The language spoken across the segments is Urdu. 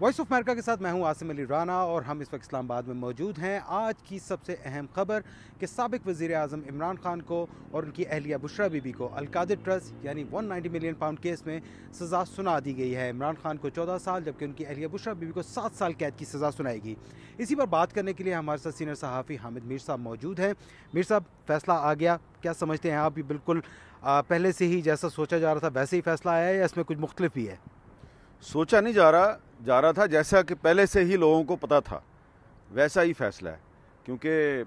وائس آف امریکہ کے ساتھ میں ہوں عاصم علی رانا اور ہم اس وقت اسلام آباد میں موجود ہیں۔ آج کی سب سے اہم خبر کہ سابق وزیر اعظم عمران خان کو اور ان کی اہلیہ بشرا بی بی کو القادر ٹرسٹ یعنی 190 ملین پاؤنڈ کیس میں سزا سنا دی گئی ہے۔ عمران خان کو 14 سال جبکہ ان کی اہلیہ بشرا بی بی کو 7 سال قید کی سزا سنائے گی۔ اسی پر بات کرنے کے لیے ہمارے ساتھ سینئر صحافی حامد میر صاحب موجود ہیں۔ میر صاحب، فیصلہ آ گیا، کیا سمجھتے ہیں آپ؟ بالکل پہلے سے ہی جیسا سوچا جا رہا تھا ویسے ہی فیصلہ آیا ہے یا اس میں کچھ مختلف بھی ہے؟ سوچا نہیں جا رہا تھا، جیسا کہ پہلے سے ہی لوگوں کو پتہ تھا ویسا ہی فیصلہ ہے، کیونکہ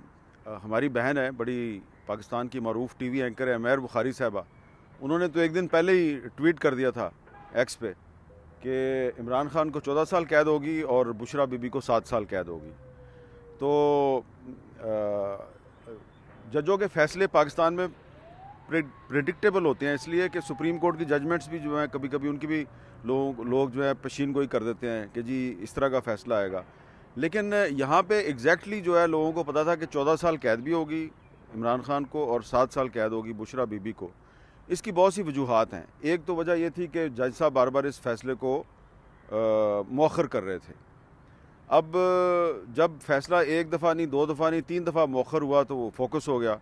ہماری بہن ہے، بڑی پاکستان کی معروف ٹی وی اینکر ہے مہر بخاری صاحبہ، انہوں نے تو ایک دن پہلے ہی ٹویٹ کر دیا تھا ایکس پہ کہ عمران خان کو 14 سال قید ہوگی اور بشرا بی بی کو 7 سال قید ہوگی۔ تو ججوں کے فیصلے پاکستان میں پریڈکٹیبل ہوتے ہیں، اس لیے کہ سپریم کورٹ کی ججمنٹس بھی جو ہیں کبھی کبھی ان کی بھی لوگ جو ہے پشین گوئی کر دیتے ہیں کہ جی اس طرح کا فیصلہ آئے گا، لیکن یہاں پہ ایگزیکٹلی جو ہے لوگوں کو پتا تھا کہ 14 سال قید بھی ہوگی عمران خان کو اور 7 سال قید ہوگی بشرا بی بی کو۔ اس کی بہت سی وجوہات ہیں۔ ایک تو وجہ یہ تھی کہ جج صاحب بار بار اس فیصلے کو مؤخر کر رہے تھے۔ اب جب فیصلہ ایک دفعہ نہیں، 2 دفعہ نہیں، 3 دفعہ مؤخر ہوا تو وہ فوکس ہو گیا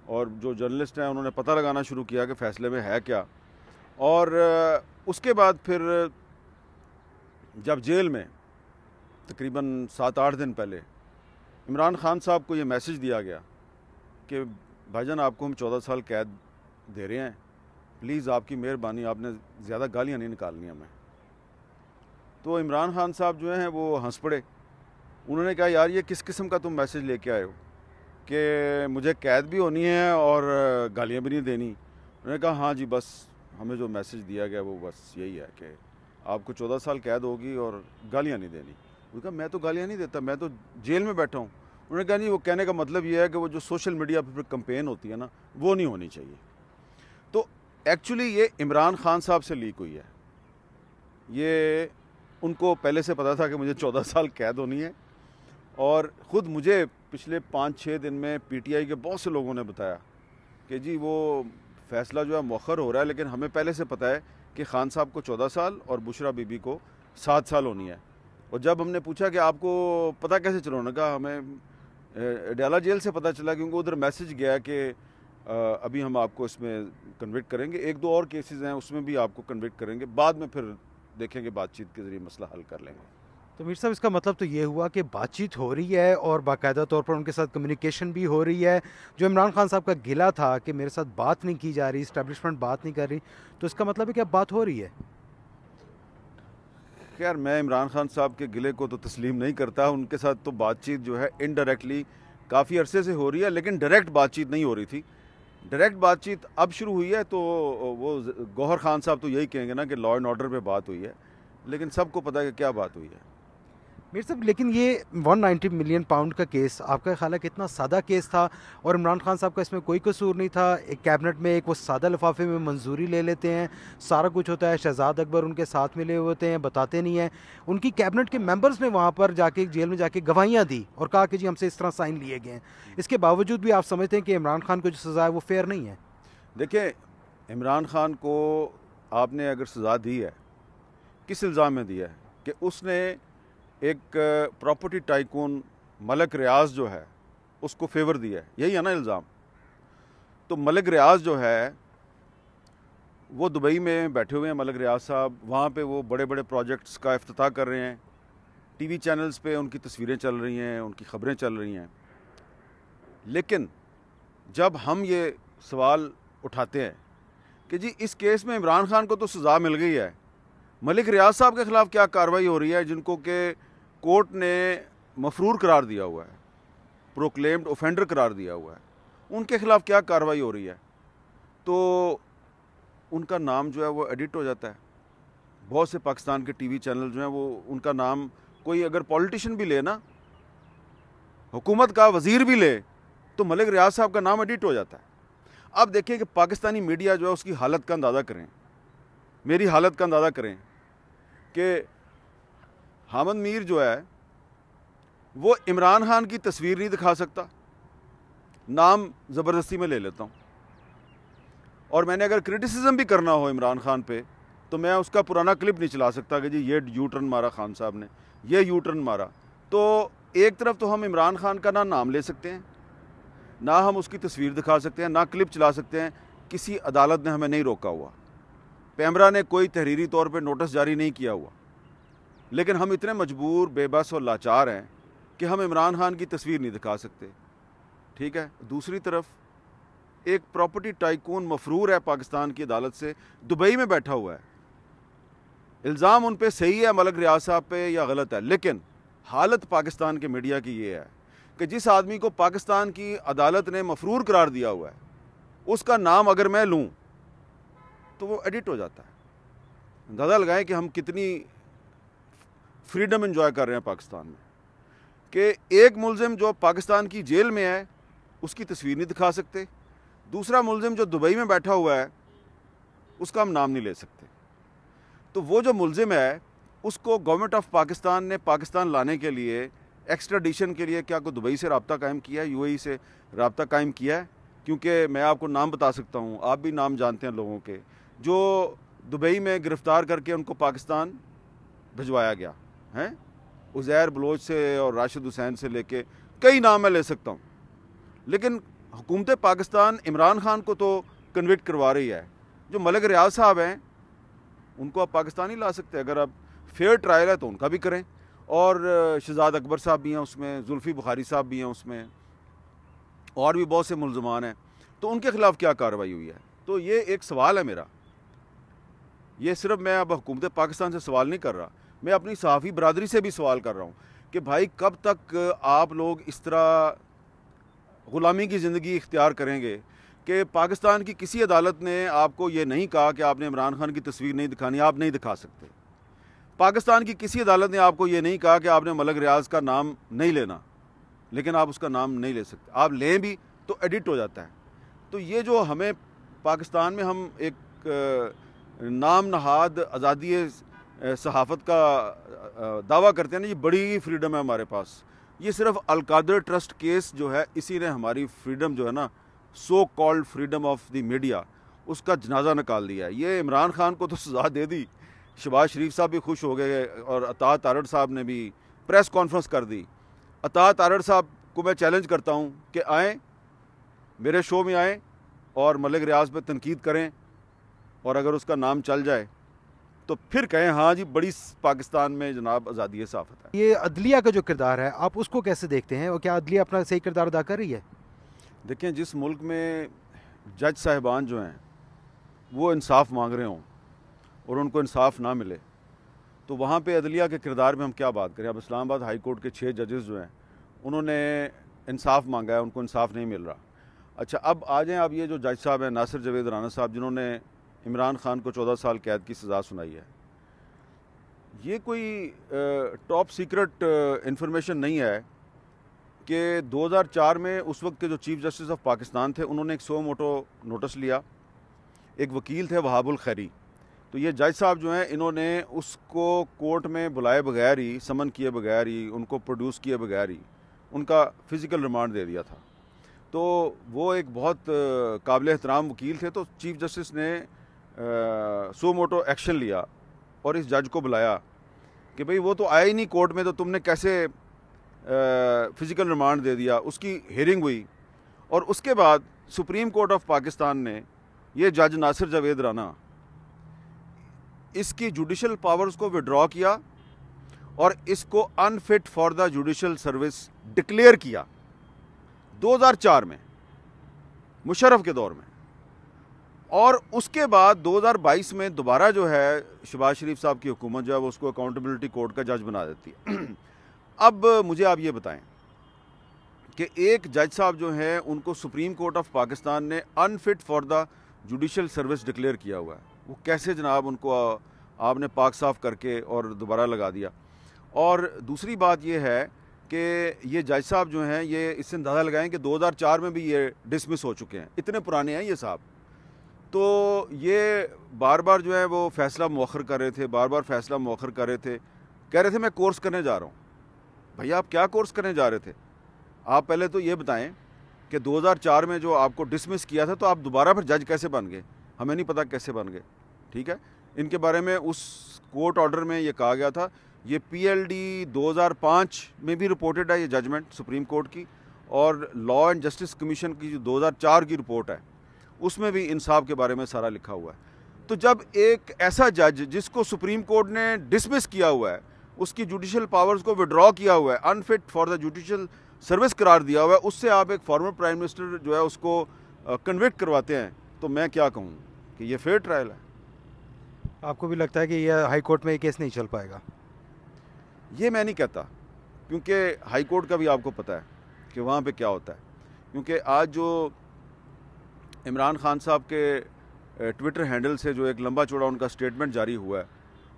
اور جو جرنلسٹ ہیں انہوں نے پتہ لگانا شروع کیا کہ فیصلے میں ہے کیا۔ اور اس کے بعد پھر جب جیل میں تقریباً 7-8 دن پہلے عمران خان صاحب کو یہ میسج دیا گیا کہ بھائی جان آپ کو ہم 14 سال قید دے رہے ہیں، پلیز آپ کی مہربانی، آپ نے زیادہ گالیاں نہیں نکالنی ہمیں، تو عمران خان صاحب جو ہیں وہ ہنس پڑے۔ انہوں نے کہا یار یہ کس قسم کا تم میسج لے کے آئے ہو کہ مجھے قید بھی ہونی ہے اور گالیاں بھی نہیں دینی۔ انہوں نے کہا ہاں جی، بس ہمیں جو میسج دیا گیا وہ بس یہی ہے کہ آپ کو 14 سال قید ہوگی اور گالیاں نہیں دینی۔ انہوں نے کہا میں تو گالیاں نہیں دیتا، میں تو جیل میں بیٹھا ہوں۔ انہوں نے کہا نہیں، وہ کہنے کا مطلب یہ ہے کہ وہ جو سوشل میڈیا پہ کمپین ہوتی ہے نا وہ نہیں ہونی چاہیے۔ تو ایکچولی یہ عمران خان صاحب سے لیک ہوئی ہے، یہ ان کو پہلے سے پتا تھا کہ مجھے 14 سال قید ہونی ہے، اور خود مجھے پچھلے 5-6 دن میں پی ٹی آئی کے بہت سے لوگوں نے بتایا کہ جی وہ فیصلہ جو ہے مؤخر ہو رہا ہے، لیکن ہمیں پہلے سے پتہ ہے کہ خان صاحب کو 14 سال اور بشرا بی بی کو 7 سال ہونی ہے۔ اور جب ہم نے پوچھا کہ آپ کو پتہ کیسے چلا، انہوں نے کہا ہمیں اڈیالہ جیل سے پتہ چلا، کیونکہ ادھر میسج گیا کہ ابھی ہم آپ کو اس میں کنوکٹ کریں گے، 1-2 اور کیسز ہیں اس میں بھی آپ کو کنوکٹ کریں گے، بعد میں پھر دیکھیں گے، بات چیت کے ذریعے مسئلہ حل کر لیں گے۔ تو میر صاحب، اس کا مطلب تو یہ ہوا کہ بات چیت ہو رہی ہے اور باقاعدہ طور پر ان کے ساتھ کمیونیکیشن بھی ہو رہی ہے۔ جو عمران خان صاحب کا گلہ تھا کہ میرے ساتھ بات نہیں کی جا رہی، اسٹیبلشمنٹ بات نہیں کر رہی، تو اس کا مطلب ہے کہ اب بات ہو رہی ہے۔ خیر میں عمران خان صاحب کے گلے کو تو تسلیم نہیں کرتا، ان کے ساتھ تو بات چیت جو ہے انڈائریکٹلی کافی عرصے سے ہو رہی ہے، لیکن ڈائریکٹ بات چیت نہیں ہو رہی تھی۔ ڈائریکٹ بات چیت اب شروع ہوئی ہے، تو وہ گوہر خان صاحب تو یہی کہیں گے نا کہ لا اینڈ آرڈر پہ بات ہوئی ہے، لیکن سب کو پتہ ہے کہ کیا بات ہوئی ہے۔ میر صاحب، لیکن یہ 190 ملین پاؤنڈ کا کیس آپ کا خیال ہے کتنا سادہ کیس تھا، اور عمران خان صاحب کا اس میں کوئی قصور نہیں تھا؟ ایک کیبنٹ میں ایک وہ سادہ لفافے میں منظوری لے لیتے ہیں، سارا کچھ ہوتا ہے، شہزاد اکبر ان کے ساتھ ملے ہوتے ہیں، بتاتے نہیں ہیں، ان کی کیبنٹ کے ممبرز نے وہاں پر جا کے جیل میں جا کے گواہیاں دی اور کہا کہ جی ہم سے اس طرح سائن لیے گئے ہیں، اس کے باوجود بھی آپ سمجھتے ہیں کہ عمران خان کو جو سزا ہے وہ فیئر نہیں ہے؟ دیکھیں، عمران خان کو آپ نے اگر سزا دی ہے، کس الزام میں دیا ہے کہ اس نے ایک پراپرٹی ٹائکون ملک ریاض جو ہے اس کو فیور دیا ہے، یہی ہے نا الزام؟ تو ملک ریاض جو ہے وہ دبئی میں بیٹھے ہوئے ہیں، ملک ریاض صاحب وہاں پہ وہ بڑے بڑے پروجیکٹس کا افتتاح کر رہے ہیں، ٹی وی چینلز پہ ان کی تصویریں چل رہی ہیں، ان کی خبریں چل رہی ہیں، لیکن جب ہم یہ سوال اٹھاتے ہیں کہ جی اس کیس میں عمران خان کو تو سزا مل گئی ہے، ملک ریاض صاحب کے خلاف کیا کارروائی ہو رہی ہے جن کو کہ کورٹ نے مفرور قرار دیا ہوا ہے، پروکلیمڈ اوفینڈر قرار دیا ہوا ہے، ان کے خلاف کیا کارروائی ہو رہی ہے؟ تو ان کا نام جو ہے وہ ایڈٹ ہو جاتا ہے۔ بہت سے پاکستان کے ٹی وی چینل جو ہیں وہ ان کا نام، کوئی اگر پولیٹیشین بھی لے نا، حکومت کا وزیر بھی لے، تو ملک ریاض صاحب کا نام ایڈٹ ہو جاتا ہے۔ اب دیکھیں کہ پاکستانی میڈیا جو ہے اس کی حالت کا اندازہ کریں، میری حالت کا اندازہ کریں کہ حامد میر جو ہے وہ عمران خان کی تصویر نہیں دکھا سکتا، نام زبردستی میں لے لیتا ہوں، اور میں نے اگر کرٹیسزم بھی کرنا ہو عمران خان پہ تو میں اس کا پرانا کلپ نہیں چلا سکتا کہ جی یہ یو ٹرن مارا خان صاحب نے، یہ یو ٹرن مارا. تو ایک طرف تو ہم عمران خان کا نہ نام لے سکتے ہیں، نہ ہم اس کی تصویر دکھا سکتے ہیں، نہ کلپ چلا سکتے ہیں. کسی عدالت نے ہمیں نہیں روکا ہوا، پیمرا نے کوئی تحریری طور پہ نوٹس جاری نہیں کیا ہوا، لیکن ہم اتنے مجبور، بے بس اور لاچار ہیں کہ ہم عمران خان کی تصویر نہیں دکھا سکتے. ٹھیک ہے. دوسری طرف ایک پراپرٹی ٹائکون مفرور ہے پاکستان کی عدالت سے، دبئی میں بیٹھا ہوا ہے. الزام ان پہ صحیح ہے ملک ریاض صاحب پہ یا غلط ہے، لیکن حالت پاکستان کے میڈیا کی یہ ہے کہ جس آدمی کو پاکستان کی عدالت نے مفرور قرار دیا ہوا ہے، اس کا نام اگر میں لوں تو وہ ایڈٹ ہو جاتا ہے. اندازہ لگائیں کہ ہم کتنی فریڈم انجوائے کر رہے ہیں پاکستان میں، کہ ایک ملزم جو پاکستان کی جیل میں ہے اس کی تصویر نہیں دکھا سکتے، دوسرا ملزم جو دبئی میں بیٹھا ہوا ہے اس کا ہم نام نہیں لے سکتے. تو وہ جو ملزم ہے اس کو گورنمنٹ آف پاکستان نے پاکستان لانے کے لیے ایکسٹریڈیشن کے لیے کیا کوئی دبئی سے رابطہ قائم کیا ہے، یو اے ای سے رابطہ قائم کیا ہے؟ کیونکہ میں آپ کو نام بتا سکتا ہوں، آپ بھی نام جانتے ہیں لوگوں کے، جو دبئی میں گرفتار کر کے ان کو پاکستان بھجوایا گیا ہے. عزیر بلوچ سے اور راشد حسین سے لے کے کئی نام میں لے سکتا ہوں، لیکن حکومت پاکستان عمران خان کو تو کنوکٹ کروا رہی ہے. جو ملک ریاض صاحب ہیں ان کو آپ پاکستان ہی لا سکتے. اگر آپ فیئر ٹرائل ہے تو ان کا بھی کریں، اور شہزاد اکبر صاحب بھی ہیں اس میں، زلفی بخاری صاحب بھی ہیں اس میں، اور بھی بہت سے ملزمان ہیں. تو ان کے خلاف کیا کارروائی ہوئی ہے؟ تو یہ ایک سوال ہے میرا. یہ صرف میں اب حکومت پاکستان سے سوال نہیں کر رہا، میں اپنی صحافی برادری سے بھی سوال کر رہا ہوں کہ بھائی کب تک آپ لوگ اس طرح غلامی کی زندگی اختیار کریں گے کہ پاکستان کی کسی عدالت نے آپ کو یہ نہیں کہا کہ آپ نے عمران خان کی تصویر نہیں دکھانی، آپ نہیں دکھا سکتے. پاکستان کی کسی عدالت نے آپ کو یہ نہیں کہا کہ آپ نے ملک ریاض کا نام نہیں لینا، لیکن آپ اس کا نام نہیں لے سکتے. آپ لیں بھی تو ایڈٹ ہو جاتا ہے. تو یہ جو ہمیں پاکستان میں ہم ایک نام نہاد آزادی صحافت کا دعویٰ کرتے ہیں نا، یہ بڑی فریڈم ہے ہمارے پاس. یہ صرف القادر ٹرسٹ کیس جو ہے اسی نے ہماری فریڈم جو ہے نا، so called freedom of the media, اس کا جنازہ نکال دیا ہے. یہ عمران خان کو تو سزا دے دی، شہباز شریف صاحب بھی خوش ہو گئے اور عطا تارڑ صاحب نے بھی پریس کانفرنس کر دی. عطا تارڑ صاحب کو میں چیلنج کرتا ہوں کہ آئیں میرے شو میں آئیں اور ملک ریاض پہ تنقید کریں، اور اگر اس کا نام چل جائے تو پھر کہیں ہاں جی بڑی پاکستان میں جناب آزادی صحافت ہے. یہ عدلیہ کا جو کردار ہے آپ اس کو کیسے دیکھتے ہیں، اور کیا عدلیہ اپنا صحیح کردار ادا کر رہی ہے؟ دیکھیں، جس ملک میں جج صاحبان جو ہیں وہ انصاف مانگ رہے ہوں اور ان کو انصاف نہ ملے تو وہاں پہ عدلیہ کے کردار میں ہم کیا بات کریں. اب اسلام آباد ہائی کورٹ کے 6 ججز جو ہیں انہوں نے انصاف مانگا ہے، ان کو انصاف نہیں مل رہا. اچھا اب آ جائیں، اب یہ جو جج صاحب ہیں ناصر جاوید رانا صاحب، جنہوں نے عمران خان کو 14 سال قید کی سزا سنائی ہے، یہ کوئی ٹاپ سیکرٹ انفارمیشن نہیں ہے کہ 2004 میں اس وقت کے جو چیف جسٹس آف پاکستان تھے انہوں نے ایک سو موٹو نوٹس لیا. ایک وکیل تھے وہاب الخیری، تو یہ جج صاحب جو ہیں انہوں نے اس کو کورٹ میں بلائے بغیر ہی، سمن کیے بغیر ہی، ان کو پروڈیوس کیے بغیر ہی ان کا فزیکل ریمانڈ دے دیا تھا. تو وہ ایک بہت قابل احترام وکیل تھے. تو چیف جسٹس نے سو موٹو ایکشن لیا اور اس جج کو بلایا کہ بھئی وہ تو آیا ہی نہیں کورٹ میں، تو تم نے کیسے فزیکل ریمانڈ دے دیا. اس کی ہیئرنگ ہوئی اور اس کے بعد سپریم کورٹ آف پاکستان نے یہ جج ناصر جاوید رانا اس کی جوڈیشل پاورز کو وڈرا کیا اور اس کو unfit for the judicial service declare کیا 2004 میں مشرف کے دور میں. اور اس کے بعد 2022 میں دوبارہ جو ہے شہباز شریف صاحب کی حکومت جو ہے وہ اس کو اکاؤنٹیبلٹی کورٹ کا جج بنا دیتی ہے. اب مجھے آپ یہ بتائیں کہ ایک جج صاحب جو ہیں ان کو سپریم کورٹ آف پاکستان نے unfit for the judicial service declare کیا ہوا ہے، وہ کیسے جناب ان کو آپ نے پاک صاف کر کے اور دوبارہ لگا دیا. اور دوسری بات یہ ہے کہ یہ جج صاحب جو ہیں یہ اس سے اندازہ لگائیں کہ 2004 میں بھی یہ ڈسمس ہو چکے ہیں، اتنے پرانے ہیں یہ صاحب. تو یہ بار بار جو ہے وہ فیصلہ مؤخر کر رہے تھے، بار بار فیصلہ مؤخر کر رہے تھے، کہہ رہے تھے میں کورس کرنے جا رہا ہوں. بھیا آپ کیا کورس کرنے جا رہے تھے؟ آپ پہلے تو یہ بتائیں کہ 2004 میں جو آپ کو ڈسمس کیا تھا تو آپ دوبارہ پھر جج کیسے بن گئے؟ ہمیں نہیں پتہ کیسے بن گئے. ٹھیک ہے، ان کے بارے میں اس کورٹ آرڈر میں یہ کہا گیا تھا. یہ PLD 2005 میں بھی رپورٹڈ ہے یہ ججمنٹ سپریم کورٹ کی, اور لا اینڈ جسٹس کمیشن کی جو 2004 کی رپورٹ ہے اس میں بھی انصاف کے بارے میں سارا لکھا ہوا ہے. تو جب ایک ایسا جج جس کو سپریم کورٹ نے ڈسمس کیا ہوا ہے, اس کی جوڈیشل پاورز کو وڈرا کیا ہوا ہے, انفٹ فار دا جوڈیشل سروس قرار دیا ہوا ہے, اس سے آپ ایک فارمر پرائم منسٹر جو ہے اس کو کنوکٹ کرواتے ہیں, تو میں کیا کہوں کہ یہ فیئر ٹرائل ہے. آپ کو بھی لگتا ہے کہ یہ ہائی کورٹ میں یہ کیس نہیں چل پائے گا؟ یہ میں نہیں کہتا, کیونکہ ہائی کورٹ کا بھی آپ کو پتہ ہے کہ وہاں پہ کیا ہوتا ہے. کیونکہ آج جو عمران خان صاحب کے ٹویٹر ہینڈل سے جو ایک لمبا چوڑا ان کا سٹیٹمنٹ جاری ہوا ہے,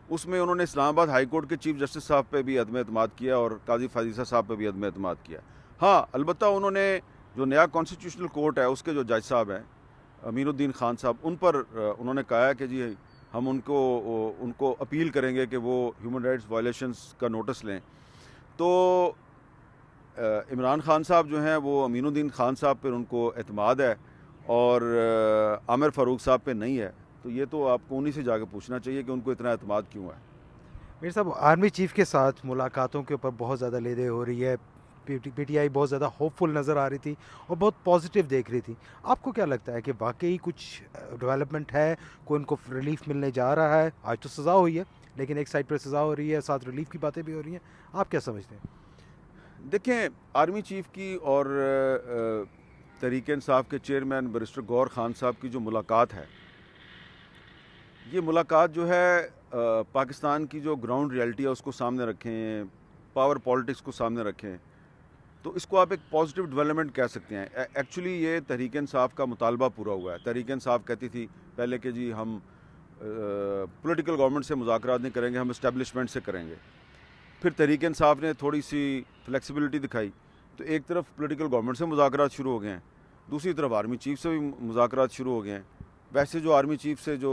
اس میں انہوں نے اسلام آباد ہائی کورٹ کے چیف جسٹس صاحب پہ بھی عدم اعتماد کیا اور قاضی فاضیسہ صاحب پہ بھی عدم اعتماد کیا. ہاں البتہ انہوں نے جو نیا کانسٹیٹیوشنل کورٹ ہے اس کے جو جج صاحب ہیں امین الدین خان صاحب, ان پر انہوں نے کہا ہے کہ جی ہم ان کو اپیل کریں گے کہ وہ ہیومن رائٹس وائلیشنز کا نوٹس لیں. تو عمران خان صاحب جو ہیں وہ امین الدین خان صاحب پر ان کو اعتماد ہے اور عامر فاروق صاحب پہ نہیں ہے. تو یہ تو آپ کو انہی سے جا کے پوچھنا چاہیے کہ ان کو اتنا اعتماد کیوں ہے. میر صاحب, آرمی چیف کے ساتھ ملاقاتوں کے اوپر بہت زیادہ لے دے ہو رہی ہے. پی ٹی آئی بہت زیادہ ہوپ فل نظر آ رہی تھی اور بہت پازیٹیو دیکھ رہی تھی. آپ کو کیا لگتا ہے کہ واقعی کچھ ڈیولپمنٹ ہے, کوئی ان کو ریلیف ملنے جا رہا ہے؟ آج تو سزا ہوئی ہے لیکن ایک سائڈ پر سزا ہو رہی ہے, ساتھ ریلیف کی باتیں بھی ہو رہی ہیں. آپ کیا سمجھتے ہیں؟ دیکھیں, آرمی چیف کی اور تحریک انصاف کے چیئرمین بیرسٹر گور خان صاحب کی جو ملاقات ہے, یہ ملاقات جو ہے پاکستان کی جو گراؤنڈ ریالٹی ہے اس کو سامنے رکھیں, پاور پالیٹکس کو سامنے رکھیں, تو اس کو آپ ایک پازیٹیو ڈیولپمنٹ کہہ سکتے ہیں. ایکچولی یہ تحریک انصاف کا مطالبہ پورا ہوا ہے. تحریک انصاف کہتی تھی پہلے کہ جی ہم پولیٹیکل گورنمنٹ سے مذاکرات نہیں کریں گے, ہم اسٹیبلشمنٹ سے کریں گے. پھر تحریک انصاف نے تھوڑی سی فلیکسیبلٹی دکھائی, تو ایک طرف پولیٹیکل گورنمنٹ سے مذاکرات شروع ہو گئے ہیں, دوسری طرف آرمی چیف سے بھی مذاکرات شروع ہو گئے ہیں. ویسے جو آرمی چیف سے جو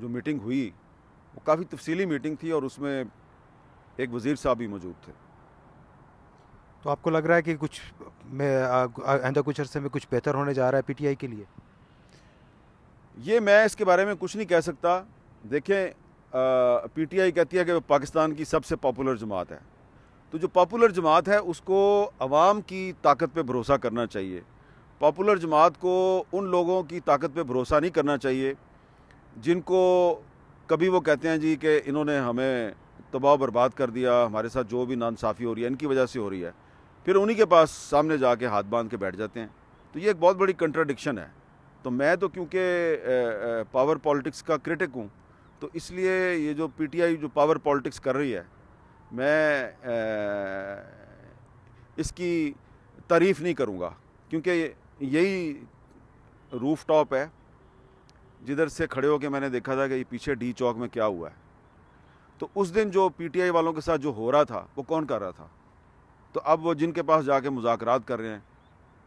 میٹنگ ہوئی وہ کافی تفصیلی میٹنگ تھی اور اس میں ایک وزیر صاحب بھی موجود تھے. تو آپ کو لگ رہا ہے کہ کچھ آئندہ کچھ عرصے میں کچھ بہتر ہونے جا رہا ہے پی ٹی آئی کے لیے؟ یہ میں اس کے بارے میں کچھ نہیں کہہ سکتا. دیکھیں, پی ٹی آئی کہتی ہے کہ وہ پاکستان کی سب سے پاپولر جماعت ہے, تو جو پاپولر جماعت ہے اس کو عوام کی طاقت پہ بھروسہ کرنا چاہیے. پاپولر جماعت کو ان لوگوں کی طاقت پہ بھروسہ نہیں کرنا چاہیے جن کو کبھی وہ کہتے ہیں جی کہ انہوں نے ہمیں تباہ و برباد کر دیا, ہمارے ساتھ جو بھی ناانصافی ہو رہی ہے ان کی وجہ سے ہو رہی ہے, پھر انہی کے پاس سامنے جا کے ہاتھ باندھ کے بیٹھ جاتے ہیں. تو یہ ایک بہت بڑی کنٹراڈکشن ہے. تو میں تو کیونکہ پاور پالیٹکس کا کرٹک ہوں, تو اس لیے یہ جو پی ٹی آئی جو پاور پالیٹکس کر رہی ہے میں اس کی تعریف نہیں کروں گا, کیونکہ یہی روف ٹاپ ہے جدھر سے کھڑے ہو کے میں نے دیکھا تھا کہ یہ پیچھے ڈی چوک میں کیا ہوا ہے. تو اس دن جو پی ٹی آئی والوں کے ساتھ جو ہو رہا تھا وہ کون کر رہا تھا؟ تو اب وہ جن کے پاس جا کے مذاکرات کر رہے ہیں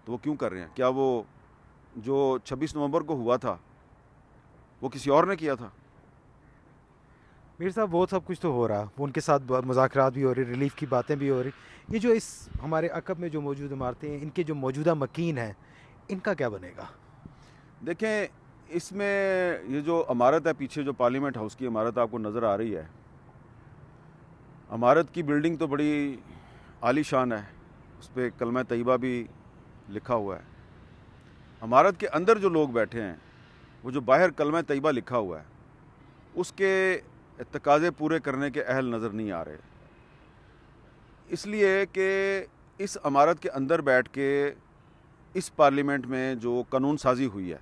تو وہ کیوں کر رہے ہیں؟ کیا وہ جو 26 نومبر کو ہوا تھا وہ کسی اور نے کیا تھا؟ میر صاحب, وہ سب کچھ تو ہو رہا, وہ ان کے ساتھ مذاکرات بھی ہو رہی, ریلیف کی باتیں بھی ہو رہی. یہ جو اس ہمارے عقب میں جو موجود عمارتیں ہیں, ان کے جو موجودہ مکین ہیں, ان کا کیا بنے گا؟ دیکھیں, اس میں یہ جو عمارت ہے پیچھے جو پارلیمنٹ ہاؤس کی عمارت آپ کو نظر آ رہی ہے, عمارت کی بلڈنگ تو بڑی عالی شان ہے, اس پہ کلمہ طیبہ بھی لکھا ہوا ہے. عمارت کے اندر جو لوگ بیٹھے ہیں وہ جو باہر کلمہ طیبہ لکھا ہوا ہے اس کے تقاضے پورے کرنے کے اہل نظر نہیں آ رہے, اس لیے کہ اس عمارت کے اندر بیٹھ کے اس پارلیمنٹ میں جو قانون سازی ہوئی ہے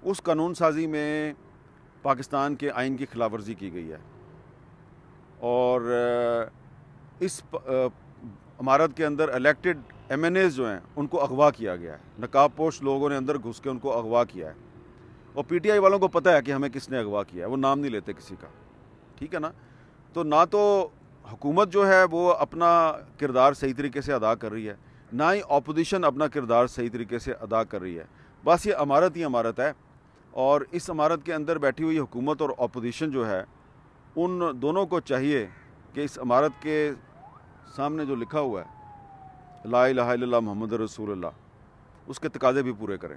اس قانون سازی میں پاکستان کے آئین کی خلاف ورزی کی گئی ہے, اور اس عمارت کے اندر الیکٹڈ ایم این ایز جو ہیں ان کو اغوا کیا گیا ہے. نقاب پوش لوگوں نے اندر گھس کے ان کو اغوا کیا ہے, اور پی ٹی آئی والوں کو پتہ ہے کہ ہمیں کس نے اغوا کیا ہے, وہ نام نہیں لیتے کسی کا, ٹھیک ہے نا. تو نہ تو حکومت جو ہے وہ اپنا کردار صحیح طریقے سے ادا کر رہی ہے, نہ ہی اپوزیشن اپنا کردار صحیح طریقے سے ادا کر رہی ہے. بس یہ عمارت ہی عمارت ہے, اور اس عمارت کے اندر بیٹھی ہوئی حکومت اور اپوزیشن جو ہے ان دونوں کو چاہیے کہ اس عمارت کے سامنے جو لکھا ہوا ہے لا الہ الا اللہ محمد رسول اللہ, اس کے تقاضے بھی پورے کریں.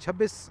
26